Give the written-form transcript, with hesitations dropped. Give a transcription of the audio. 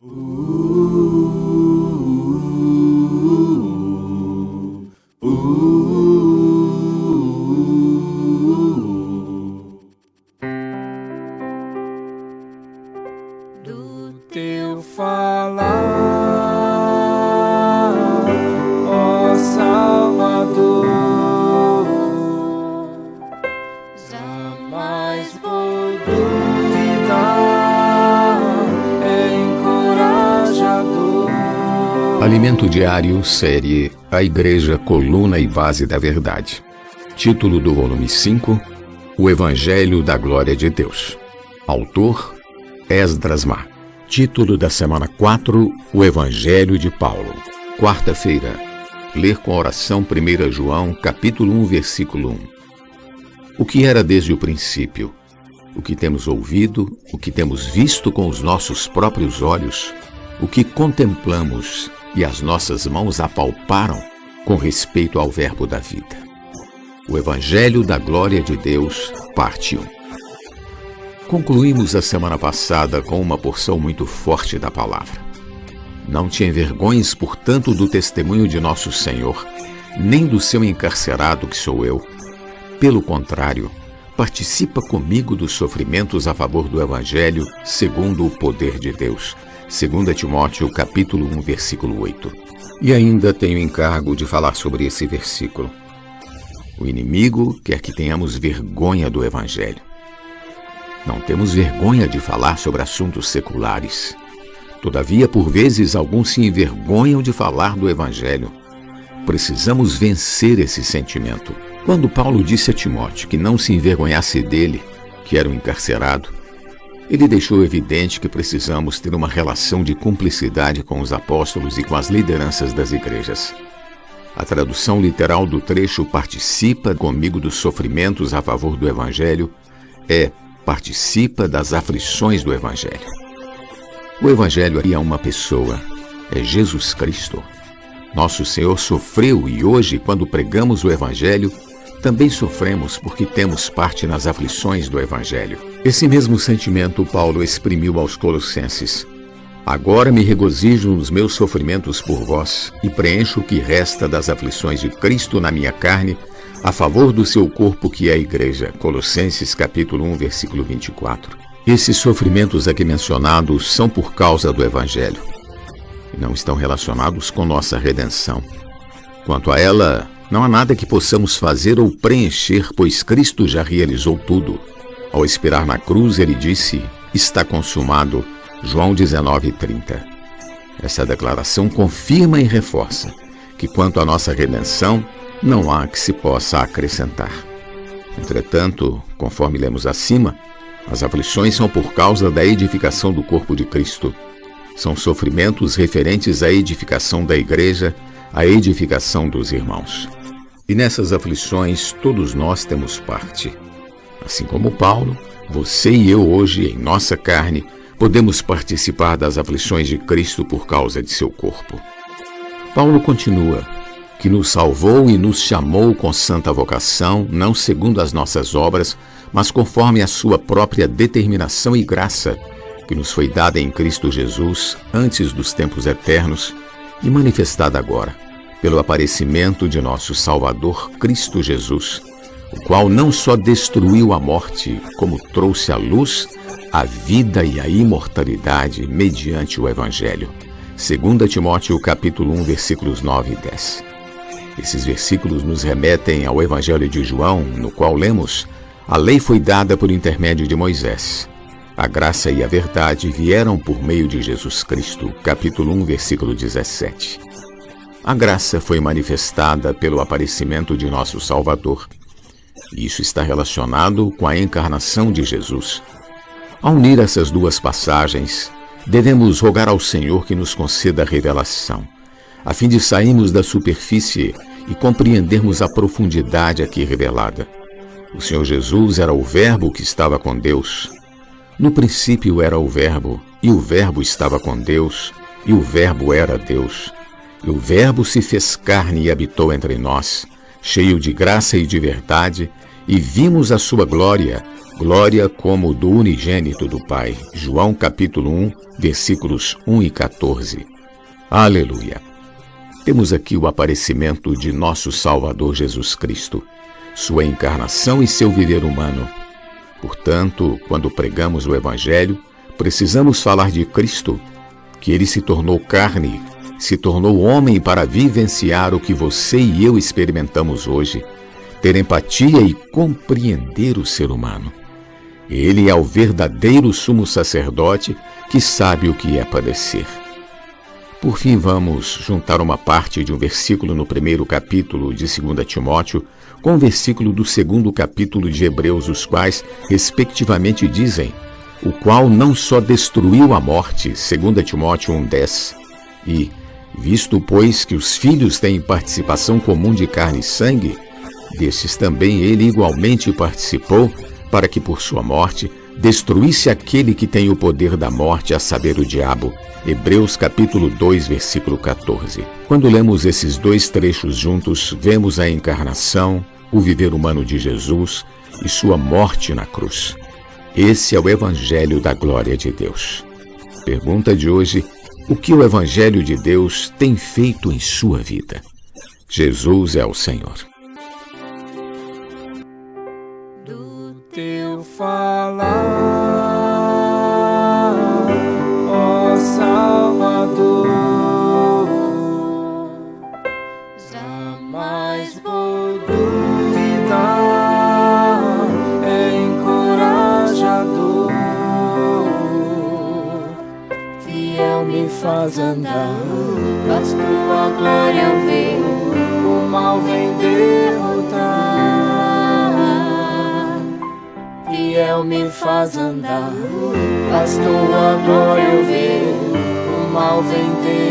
Do teu falar, ó Salvador, jamais vou duvidar, é encorajador. Alimento Diário, série A Igreja, Coluna e Base da Verdade. Título do volume 5, O Evangelho da Glória de Deus. Autor, Esdras Mar. Título da semana 4, O Evangelho de Paulo. Quarta-feira. Ler com oração 1 João, capítulo 1, versículo 1. O que era desde o princípio, o que temos ouvido, o que temos visto com os nossos próprios olhos, o que contemplamos e as nossas mãos apalparam com respeito ao verbo da vida. O Evangelho da Glória de Deus, parte 1. Concluímos a semana passada com uma porção muito forte da palavra. Não te envergonhes, portanto, do testemunho de nosso Senhor, nem do seu encarcerado que sou eu. Pelo contrário, participa comigo dos sofrimentos a favor do Evangelho, segundo o poder de Deus. 2 Timóteo, capítulo 1, versículo 8. E ainda tenho encargo de falar sobre esse versículo. O inimigo quer que tenhamos vergonha do Evangelho. Não temos vergonha de falar sobre assuntos seculares. Todavia, por vezes, alguns se envergonham de falar do Evangelho. Precisamos vencer esse sentimento. Quando Paulo disse a Timóteo que não se envergonhasse dele, que era um encarcerado, ele deixou evidente que precisamos ter uma relação de cumplicidade com os apóstolos e com as lideranças das igrejas. A tradução literal do trecho "participa comigo dos sofrimentos a favor do Evangelho" é "participa das aflições do Evangelho". O Evangelho é uma pessoa, é Jesus Cristo. Nosso Senhor sofreu e hoje, quando pregamos o Evangelho, também sofremos porque temos parte nas aflições do Evangelho. Esse mesmo sentimento Paulo exprimiu aos Colossenses. Agora me regozijo nos meus sofrimentos por vós e preencho o que resta das aflições de Cristo na minha carne, a favor do seu corpo que é a igreja. Colossenses capítulo 1, versículo 24. Esses sofrimentos aqui mencionados são por causa do Evangelho. E não estão relacionados com nossa redenção. Quanto a ela, não há nada que possamos fazer ou preencher, pois Cristo já realizou tudo. Ao expirar na cruz, ele disse, está consumado. João 19:30. Essa declaração confirma e reforça que quanto à nossa redenção, não há que se possa acrescentar. Entretanto, conforme lemos acima, as aflições são por causa da edificação do corpo de Cristo. São sofrimentos referentes à edificação da igreja, à edificação dos irmãos. E nessas aflições todos nós temos parte. Assim como Paulo, você e eu hoje, em nossa carne, podemos participar das aflições de Cristo por causa de seu corpo. Paulo continua, que nos salvou e nos chamou com santa vocação, não segundo as nossas obras, mas conforme a sua própria determinação e graça, que nos foi dada em Cristo Jesus antes dos tempos eternos e manifestada agora, pelo aparecimento de nosso Salvador Cristo Jesus, o qual não só destruiu a morte, como trouxe à luz a vida e a imortalidade mediante o Evangelho. 2 Timóteo capítulo 1, versículos 9 e 10. Esses versículos nos remetem ao Evangelho de João, no qual lemos: a lei foi dada por intermédio de Moisés. A graça e a verdade vieram por meio de Jesus Cristo. Capítulo 1, versículo 17. A graça foi manifestada pelo aparecimento de nosso Salvador. Isso está relacionado com a encarnação de Jesus. Ao unir essas duas passagens, devemos rogar ao Senhor que nos conceda a revelação, a fim de sairmos da superfície e compreendermos a profundidade aqui revelada. O Senhor Jesus era o Verbo que estava com Deus. No princípio era o Verbo, e o Verbo estava com Deus, e o Verbo era Deus. E o Verbo se fez carne e habitou entre nós, cheio de graça e de verdade, e vimos a sua glória, glória como do unigênito do Pai. João capítulo 1, versículos 1 e 14. Aleluia! Temos aqui o aparecimento de nosso Salvador Jesus Cristo, sua encarnação e seu viver humano. Portanto, quando pregamos o Evangelho, precisamos falar de Cristo, que Ele se tornou carne, se tornou homem para vivenciar o que você e eu experimentamos hoje, ter empatia e compreender o ser humano. Ele é o verdadeiro sumo sacerdote que sabe o que é padecer. Por fim, vamos juntar uma parte de um versículo no primeiro capítulo de 2 Timóteo com o versículo do segundo capítulo de Hebreus, os quais, respectivamente, dizem: o qual não só destruiu a morte, 2 Timóteo 1,10, e, visto, pois, que os filhos têm participação comum de carne e sangue, destes também ele igualmente participou, para que por sua morte destruísse aquele que tem o poder da morte, a saber, o diabo. Hebreus capítulo 2, versículo 14. Quando lemos esses dois trechos juntos, vemos a encarnação, o viver humano de Jesus e sua morte na cruz. Esse é o Evangelho da glória de Deus. Pergunta de hoje: o que o Evangelho de Deus tem feito em sua vida? Jesus é o Senhor. Do teu falar, ó Salvador, jamais vou duvidar, é encorajador, fiel me faz andar, faz tua glória ver, o mal vem derrotar. Fiel me faz andar, faz tua glória ver, o mal vem derrotar.